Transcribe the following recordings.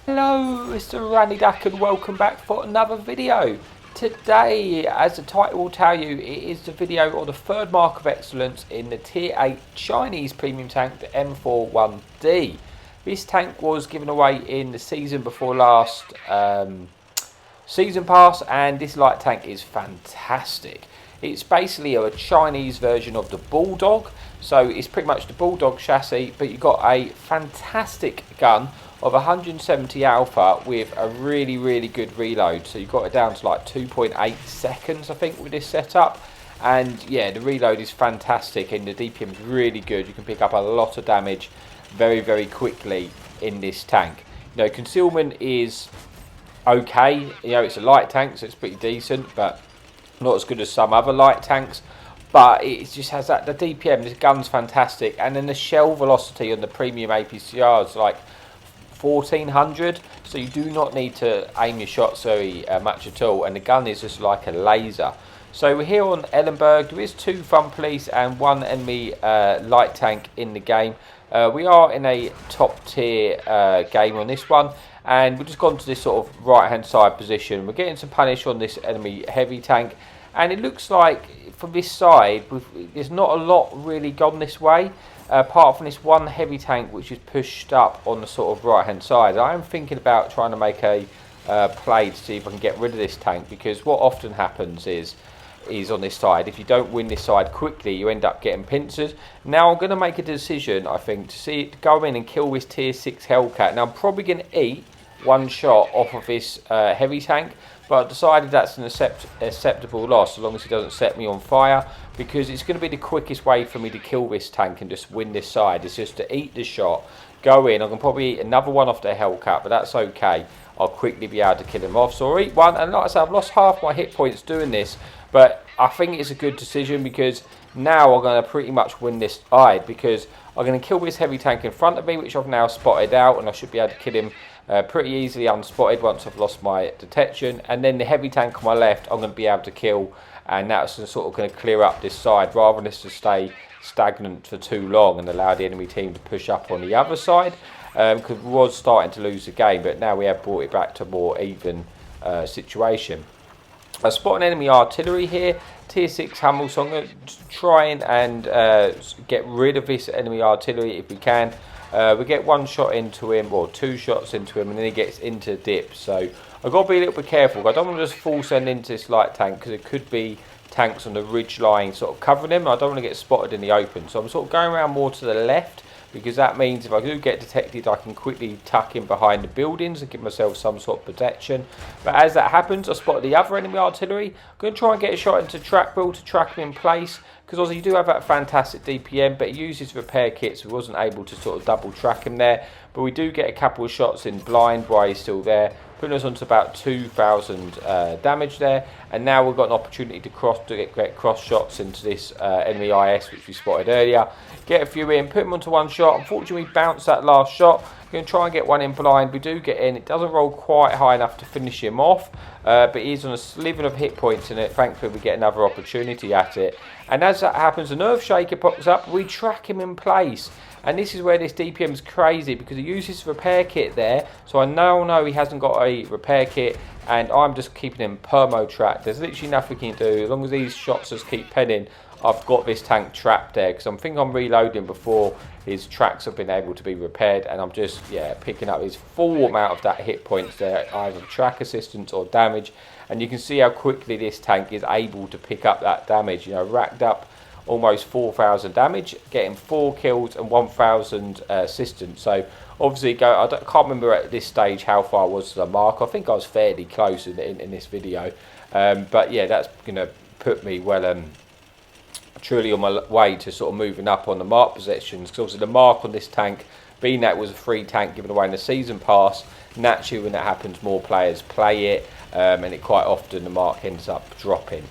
Hello, Mr. Randy Duck, and welcome back for another video. Today, as the title will tell you, it is the video on the third mark of excellence in the Tier 8 Chinese premium tank, the M41D. This tank was given away in the season before last season pass, and this light tank is fantastic. It's basically a Chinese version of the Bulldog, so it's pretty much the Bulldog chassis, but you've got a fantastic gun of 170 alpha with a really good reload. So you've got it down to like 2.8 seconds, I think, with this setup. And yeah, the reload is fantastic and the DPM is really good. You can pick up a lot of damage very quickly in this tank. You know, concealment is okay. You know, it's a light tank, so it's pretty decent, but not as good as some other light tanks. But it just has that, the DPM, this gun's fantastic. And then the shell velocity on the premium APCR is like 1400, so you do not need to aim your shots very much at all, and the gun is just like a laser. So we're here on Ellenberg. There is 2 Fun Police and 1 enemy light tank in the game. We are in a top tier game on this one, and we've just gone to this sort of right hand side position. We're getting some punish on this enemy heavy tank, and it looks like from this side there's not a lot really gone this way, apart from this one heavy tank which is pushed up on the sort of right hand side. I am thinking about trying to make a play to see if I can get rid of this tank, because what often happens is on this side, if you don't win this side quickly, you end up getting pincered. Now I'm going to make a decision, I think, to go in and kill this tier 6 Hellcat. Now I'm probably going to eat one shot off of this heavy tank, but I decided that's an acceptable loss, as long as he doesn't set me on fire, because it's going to be the quickest way for me to kill this tank and just win this side. It's just to eat the shot, go in. I can probably eat another one off the Hellcat, but that's okay. I'll quickly be able to kill him off. So I'll eat one, and like I said, I've lost half my hit points doing this, but I think it's a good decision, because now I'm going to pretty much win this side, because I'm going to kill this heavy tank in front of me, which I've now spotted out, and I should be able to kill him pretty easily unspotted once I've lost my detection. And then the heavy tank on my left I'm going to be able to kill, and that's sort of going to clear up this side, rather than this to stay stagnant for too long and allow the enemy team to push up on the other side, because we was starting to lose the game, but now we have brought it back to a more even situation. I spot an enemy artillery here, tier 6 Armour, so I'm going to try and get rid of this enemy artillery if we can. We get 1 shot into him, or 2 shots into him, and then he gets into dip. So I've got to be a little bit careful. I don't want to just full send into this light tank, because it could be tanks on the ridge line sort of covering him. I don't want to get spotted in the open. So I'm sort of going around more to the left, because that means if I do get detected, I can quickly tuck in behind the buildings and give myself some sort of protection. But as that happens, I spot the other enemy artillery. I'm going to try and get a shot into track build to track him in place, because obviously you do have that fantastic DPM, but he uses repair kits, so we wasn't able to sort of double track him there. But we do get a couple of shots in blind while he's still there, putting us on to about 2,000 damage there. And now we've got an opportunity to get cross shots into this enemy IS, which we spotted earlier. Get a few in, put him onto 1 shot. Unfortunately, we bounced that last shot. We're going to try and get 1 in blind. We do get in. It doesn't roll quite high enough to finish him off, but he's on a sliver of hit points in it. Thankfully, we get another opportunity at it. And as that happens, an Earth Shaker pops up. We track him in place. And this is where this DPM is crazy, because he uses repair kit there. So I now know he hasn't got a repair kit, and I'm just keeping him permo tracked. There's literally nothing he can do. As long as these shots just keep penning, I've got this tank trapped there, because I think I'm reloading before his tracks have been able to be repaired, and I'm just picking up his full amount of that hit points there, either track assistance or damage. And you can see how quickly this tank is able to pick up that damage. You know, racked up almost 4,000 damage, getting 4 kills and 1,000 assistance. So obviously, I can't remember at this stage how far I was to the mark. I think I was fairly close in this video, but yeah, that's going to put me well truly on my way to sort of moving up on the mark positions, because obviously the mark on this tank, being that it was a free tank given away in the season pass, naturally when that happens more players play it, and it quite often the mark ends up dropping.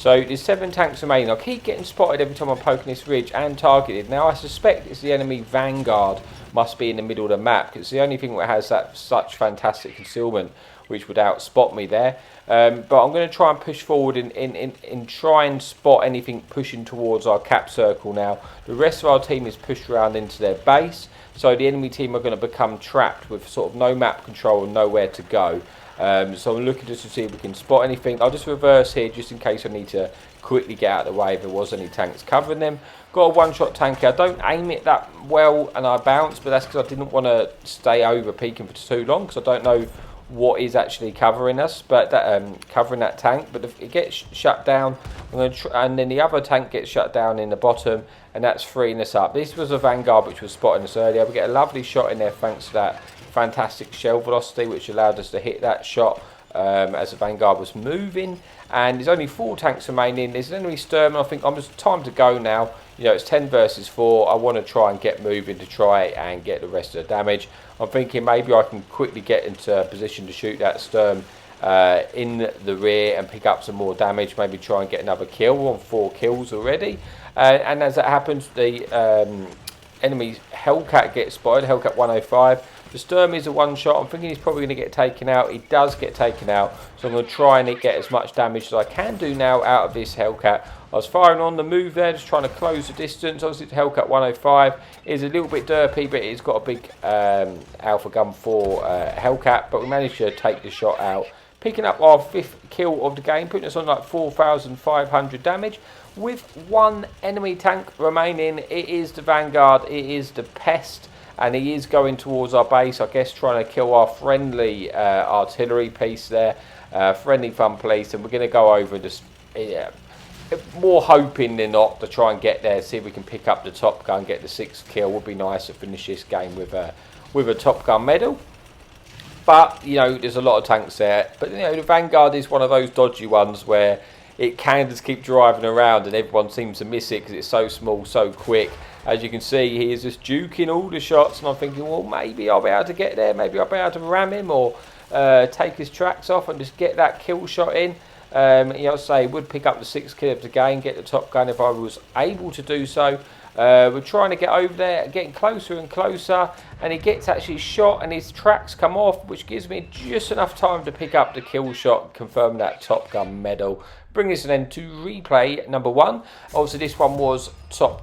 So there's 7 tanks remaining. I keep getting spotted every time I'm poking this ridge and targeted. Now I suspect it's the enemy vanguard must be in the middle of the map, because it's the only thing that has that such fantastic concealment, which would outspot me there. But I'm going to try and push forward and try and spot anything pushing towards our cap circle now. The rest of our team is pushed around into their base, so the enemy team are going to become trapped with sort of no map control and nowhere to go. So I'm looking just to see if we can spot anything. I'll just reverse here just in case I need to quickly get out of the way if there was any tanks covering them. Got a one-shot tank here. I don't aim it that well and I bounce, but that's because I didn't want to stay over peeking for too long, because I don't know what is actually covering us, but covering that tank. But if it gets shut down, I'm going to and then the other tank gets shut down in the bottom, and that's freeing us up. This was a vanguard which was spotting us earlier. We get a lovely shot in there thanks to that fantastic shell velocity, which allowed us to hit that shot as the vanguard was moving. And there's only 4 tanks remaining. There's an enemy Sturm. I think it's time to go now. You know, it's 10 versus 4. I want to try and get moving to try and get the rest of the damage. I'm thinking maybe I can quickly get into a position to shoot that Sturm in the rear and pick up some more damage. Maybe try and get another kill. We're on 4 kills already. And as that happens, the enemy Hellcat gets spotted. Hellcat 105. The Sturm is a one-shot. I'm thinking he's probably going to get taken out. He does get taken out. So I'm going to try and get as much damage as I can do now out of this Hellcat. I was firing on the move there, just trying to close the distance. Obviously, the Hellcat 105 is a little bit derpy, but it's got a big Alpha Gun 4 Hellcat. But we managed to take the shot out, picking up our 5th kill of the game, putting us on like 4,500 damage. With 1 enemy tank remaining, it is the Vanguard, it is the Pest. And he is going towards our base, I guess, trying to kill our friendly artillery piece there, friendly fun police. And we're going to go over and just, more hoping than not, to try and get there, see if we can pick up the Top Gun, get the 6th kill. Would be nice to finish this game with a Top Gun medal. But, you know, there's a lot of tanks there. But, you know, the Vanguard is one of those dodgy ones where it can just keep driving around and everyone seems to miss it because it's so small, so quick. As you can see, he is just duking all the shots, and I'm thinking, well, maybe I'll be able to get there, maybe I'll be able to ram him or take his tracks off and just get that kill shot in. You know, say would pick up the 6th kill of the game, get the Top Gun if I was able to do so. We're trying to get over there, getting closer and closer, and he gets actually shot and his tracks come off, which gives me just enough time to pick up the kill shot, confirm that Top Gun medal. Bring us an end to replay number 1. Obviously, this one was top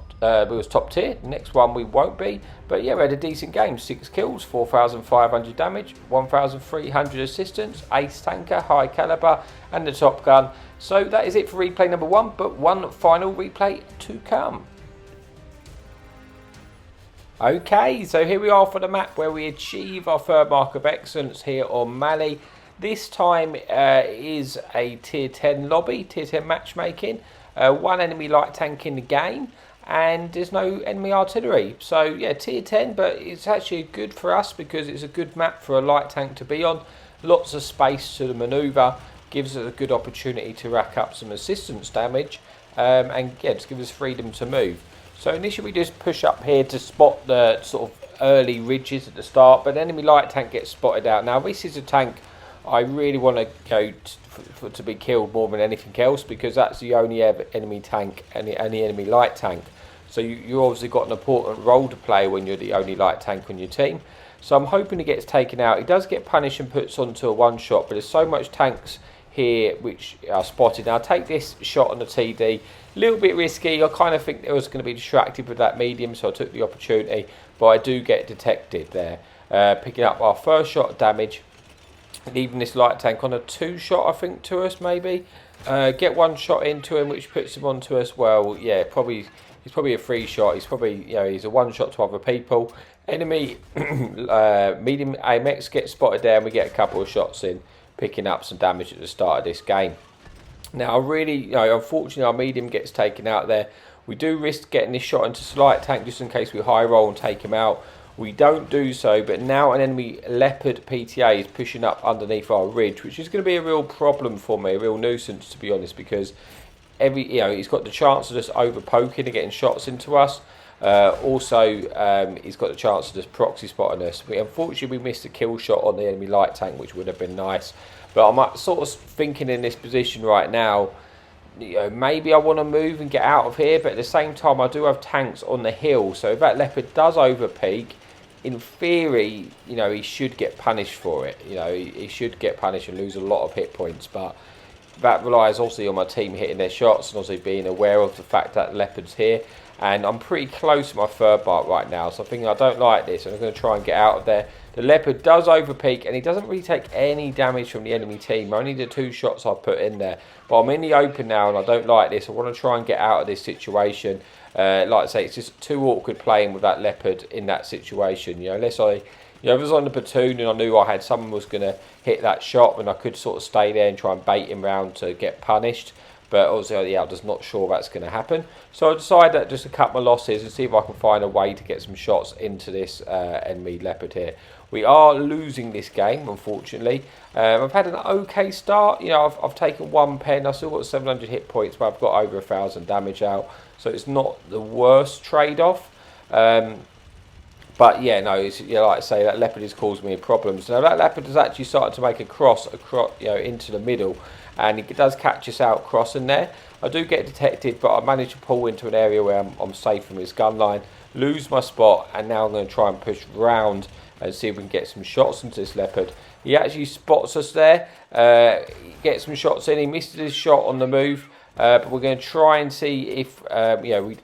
tier. The next one we won't be, but yeah, we had a decent game. 6 kills, 4,500 damage, 1,300 assistance, ace tanker, high caliber, and the Top Gun. So that is it for replay number 1, but one final replay to come. Okay, so here we are for the map where we achieve our 3rd mark of excellence here on Mali. This time is a tier 10 lobby, tier 10 matchmaking. 1 enemy light tank in the game, and there's no enemy artillery. So yeah, tier 10, but it's actually good for us because it's a good map for a light tank to be on. Lots of space to the manoeuvre, gives us a good opportunity to rack up some assistance damage, and yeah, just gives us freedom to move. So initially we just push up here to spot the sort of early ridges at the start, but enemy light tank gets spotted out. Now this is a tank I really want to go to be killed more than anything else, because that's the only enemy tank and the only enemy light tank. So you obviously got an important role to play when you're the only light tank on your team. So I'm hoping he gets taken out. He does get punished and puts onto a one-shot, but there's so much tanks here which are spotted. Now I take this shot on the TD, a little bit risky. I kind of think it was going to be distracted with that medium, so I took the opportunity, but I do get detected there. Picking up our 1st shot of damage, leaving this light tank on a 2-shot, I think, to us maybe. Get 1 shot into him, which puts him onto us. Well, yeah, he's probably a 3-shot. He's probably, you know, he's a 1-shot to other people. Enemy medium AMX gets spotted there, and we get a couple of shots in, picking up some damage at the start of this game. Now, really, you know, unfortunately, our medium gets taken out there. We do risk getting this shot into light tank just in case we high roll and take him out. We don't do so, but now an enemy Leopard PTA is pushing up underneath our ridge, which is going to be a real problem for me, a real nuisance to be honest, because he's got the chance of just over poking and getting shots into us. Also, he's got the chance of just proxy spotting us. Unfortunately, we missed a kill shot on the enemy light tank, which would have been nice. But I'm sort of thinking in this position right now, maybe I want to move and get out of here, but at the same time I do have tanks on the hill, so if that leopard does overpeak, in theory, he should get punished for it. He should get punished and lose a lot of hit points, but that relies obviously on my team hitting their shots and obviously being aware of the fact that the leopard's here. And I'm pretty close to my third mark right now, so I'm thinking I don't like this, and I'm going to try and get out of there. The leopard does overpeak, and he doesn't really take any damage from the enemy team. Only the 2 shots I put in there. But I'm in the open now, and I don't like this. I want to try and get out of this situation. Like I say, it's just too awkward playing with that leopard in that situation. Unless if I was on the platoon and I knew I had someone was going to hit that shot, then I could sort of stay there and try and bait him round to get punished. But obviously, I'm just not sure that's going to happen. So I decided that just to cut my losses and see if I can find a way to get some shots into this enemy leopard here. We are losing this game, unfortunately. I've had an okay start. I've taken 1 pen. I've still got 700 hit points, but I've got over 1,000 damage out. So it's not the worst trade-off. But yeah, no, like I say, that leopard is causing me problems. Now that leopard has actually started to make a cross across, into the middle. And it does catch us out crossing there. I do get detected, but I managed to pull into an area where I'm safe from his gun line, lose my spot, and now I'm going to try and push round and see if we can get some shots into this leopard. He actually spots us there, gets some shots in. He missed his shot on the move, but we're going to try and see if we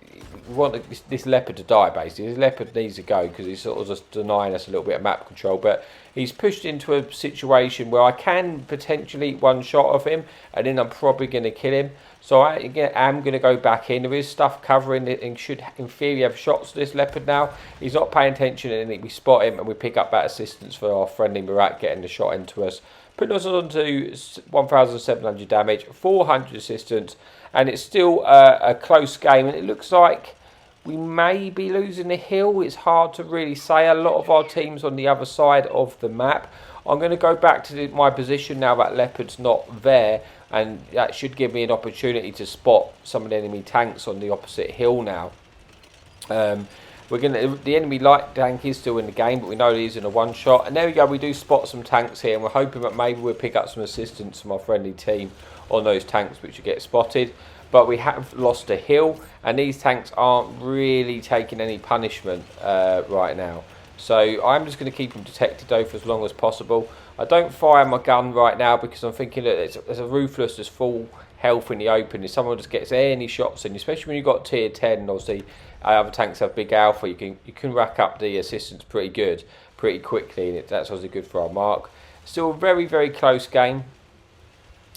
want this leopard to die. Basically, this leopard needs to go because he's sort of just denying us a little bit of map control. But he's pushed into a situation where I can potentially one shot of him, and then I'm probably going to kill him. So I am going to go back in. There is stuff covering it, and should, in theory, have shots to this leopard now. He's not paying attention, and we spot him, and we pick up that assistance for our friendly Murat getting the shot into us. Putting us on to 1,700 damage, 400 assistance, and it's still a close game. And it looks like we may be losing the hill. It's hard to really say. A lot of our teams on the other side of the map. I'm going to go back to my position now that leopard's not there, and that should give me an opportunity to spot some of the enemy tanks on the opposite hill now. The enemy light tank is still in the game, but we know he's in a one shot. And there we go, we do spot some tanks here, and we're hoping that maybe we'll pick up some assistance from our friendly team on those tanks which will get spotted. But we have lost a hill, and these tanks aren't really taking any punishment right now. So I'm just going to keep them detected though for as long as possible. I don't fire my gun right now because I'm thinking that there's a ruthless, there's full health in the open. If someone just gets any shots in, especially when you've got tier 10, obviously other tanks have big alpha, you can rack up the assistance pretty quickly, and that's obviously good for our mark. Still a very, very close game,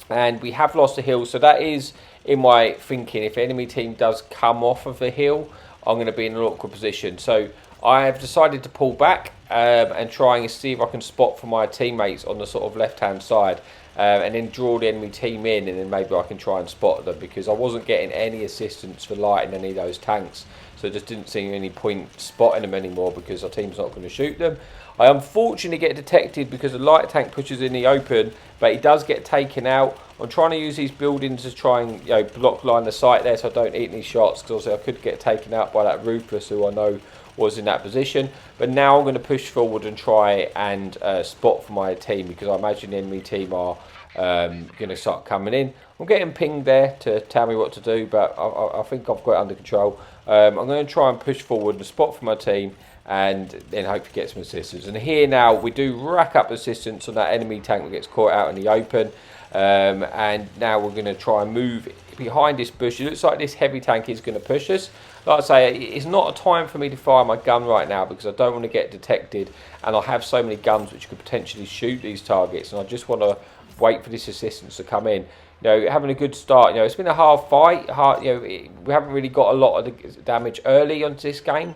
and we have lost the hill, so that is in my thinking. If the enemy team does come off of the hill, I'm going to be in an awkward position. So I have decided to pull back and try and see if I can spot for my teammates on the sort of left-hand side, and then draw the enemy team in, and then maybe I can try and spot them, because I wasn't getting any assistance for lighting any of those tanks. So it just didn't seem any point spotting them anymore because our team's not going to shoot them. I unfortunately get detected because the light tank pushes in the open, but he does get taken out. I'm trying to use these buildings to try and block line the sight there so I don't eat any shots, because also I could get taken out by that ruthless who I know was in that position. But now I'm going to push forward and try and spot for my team, because I imagine the enemy team are going to start coming in. I'm getting pinged there to tell me what to do, but I think I've got it under control. I'm going to try and push forward and spot for my team, and then hope to get some assistance. And here now we do rack up assistance on that enemy tank that gets caught out in the open. And now we're going to try and move behind this bush. It looks like this heavy tank is going to push us. Like I say, it's not a time for me to fire my gun right now because I don't want to get detected, and I have so many guns which could potentially shoot these targets, and I just want to wait for this assistance to come in. Having a good start. It's been a hard fight. We haven't really got a lot of the damage early onto this game,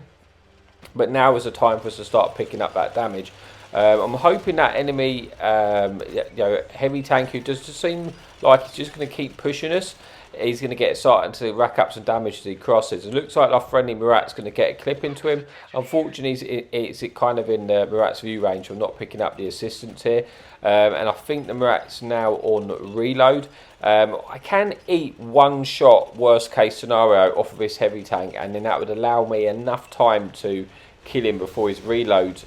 but now is the time for us to start picking up that damage. I'm hoping that enemy heavy tank, who does just seem like he's just going to keep pushing us, he's going to get started to rack up some damage as he crosses. It looks like our friendly Murat's going to get a clip into him. Unfortunately, it's kind of in Murat's view range. I'm not picking up the assistance here. And I think the Murat's now on reload. I can eat one shot, worst case scenario, off of this heavy tank, and then that would allow me enough time to kill him before his reload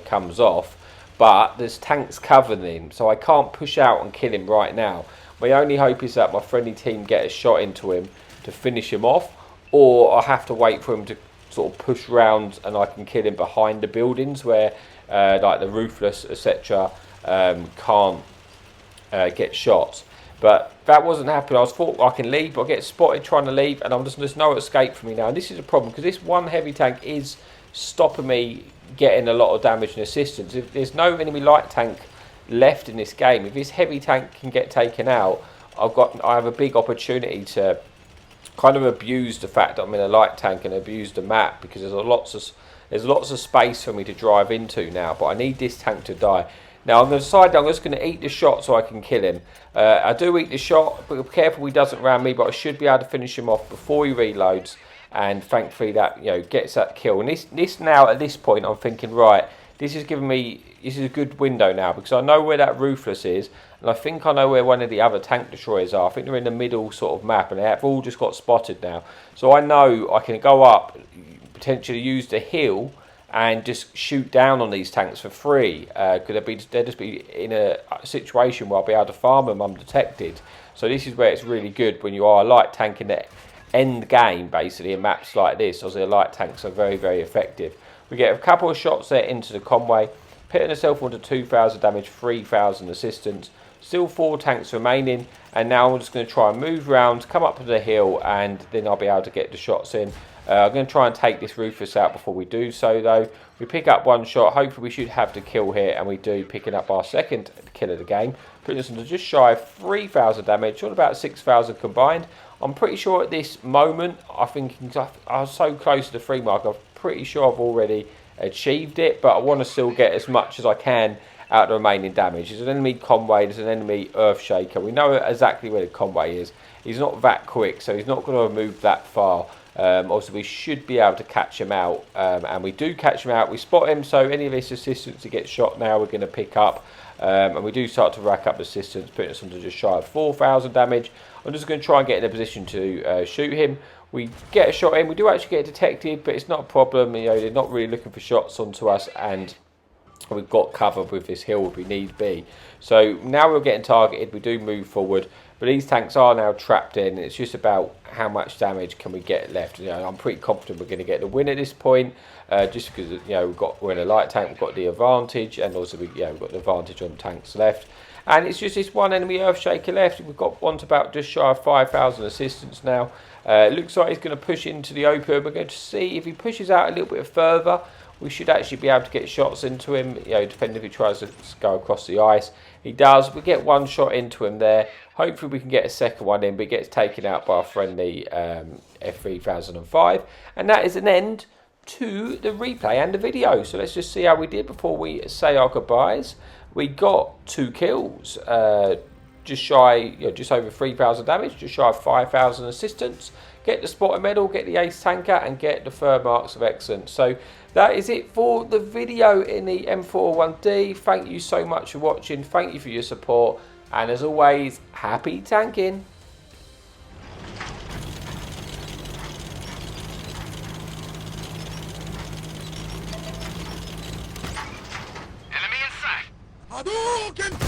comes off. But there's tanks covering him, so I can't push out and kill him right now. My only hope is that my friendly team get a shot into him to finish him off, or I have to wait for him to sort of push round and I can kill him behind the buildings where like the Ruthless, etc. Can't get shots. But that wasn't happening. I thought I can leave, but I get spotted trying to leave, and there's no escape for me now. And this is a problem, because this one heavy tank is stopping me getting a lot of damage and assistance. If there's no enemy light tank left in this game, if this heavy tank can get taken out, I have a big opportunity to kind of abuse the fact that I'm in a light tank and abuse the map, because there's lots of space for me to drive into now. But I need this tank to die. Now I'm going to decide that I'm just going to eat the shot so I can kill him. I do eat the shot, but be careful he doesn't ram me, but I should be able to finish him off before he reloads, and thankfully that, you know, gets that kill. And this now, at this point, I'm thinking, right, this is a good window now, because I know where that Ruthless is, and I think I know where one of the other tank destroyers are. I think they're in the middle sort of map, and they have all just got spotted now. So I know I can go up, potentially use the hill, and just shoot down on these tanks for free. Could they'd just be in a situation where I'll be able to farm them undetected. So this is where it's really good when you are a light tank in the end game, basically, in maps like this. Obviously, the light tanks are very, very effective. We get a couple of shots there into the convoy, pitting herself onto 2,000 damage, 3,000 assistance. Still 4 tanks remaining, and now I'm just going to try and move around, come up to the hill, and then I'll be able to get the shots in. I'm going to try and take this Ruthless out before we do so, though. We pick up one shot. Hopefully we should have the kill here, and we do, picking up our second kill of the game. Putting us into just shy of 3,000 damage, on about 6,000 combined. I'm pretty sure at this moment, I was so close to the 3 mark, I'm pretty sure I've already achieved it, but I want to still get as much as I can out of the remaining damage. There's an enemy convoy, there's an enemy Earthshaker. We know exactly where the convoy is. He's not that quick, so he's not going to move that far. Also, we should be able to catch him out, and we do catch him out. We spot him, so any of his assistance to get shot now we're going to pick up, and we do start to rack up assistance, putting us onto just shy of 4,000 damage. I'm just going to try and get in a position to shoot him. We get a shot in. We do actually get detected, but it's not a problem. You know, they're not really looking for shots onto us, and we've got cover with this hill if we need be. So now we're getting targeted. We do move forward, but these tanks are now trapped in. It's just about how much damage can we get left. You know, I'm pretty confident we're going to get the win at this point, just because, you know, we're in a light tank, we've got the advantage, and also we've got the advantage on tanks left. And it's just this one enemy Earthshaker left. We've got one to about just shy of 5,000 assistance now. It looks like he's going to push into the open. We're going to see if he pushes out a little bit further. We should actually be able to get shots into him, you know, depending if he tries to go across the ice. He does. We get one shot into him there. Hopefully we can get a second one in, but he gets taken out by our friendly F3005. And that is an end to the replay and the video. So let's just see how we did before we say our goodbyes. We got 2 kills, just shy, just over 3,000 damage, just shy of 5,000 assistance. Get the spotter medal, get the ace tanker, and get the third marks of excellence. So that is it for the video in the M41D. Thank you so much for watching. Thank you for your support. And as always, happy tanking. Enemy in sight. Hadouken!